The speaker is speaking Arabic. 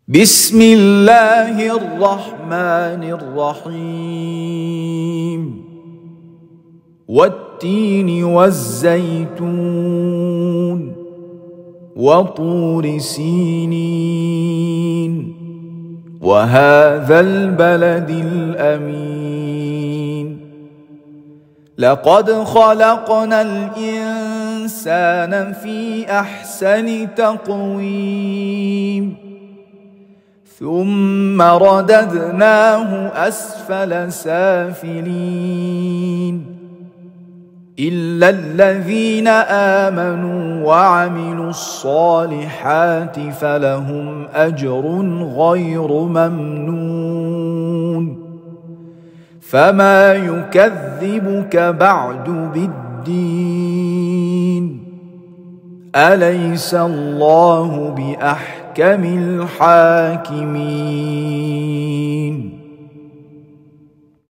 بسم الله الرحمن الرحيم والتين والزيتون وطور سينين وهذا البلد الأمين لقد خلقنا الإنسان في أحسن تقويم ثم رددناه أسفل سافلين إلا الذين آمنوا وعملوا الصالحات فلهم أجر غير ممنون فما يكذبك بعد بالدين أليس الله بأحكم الحاكمين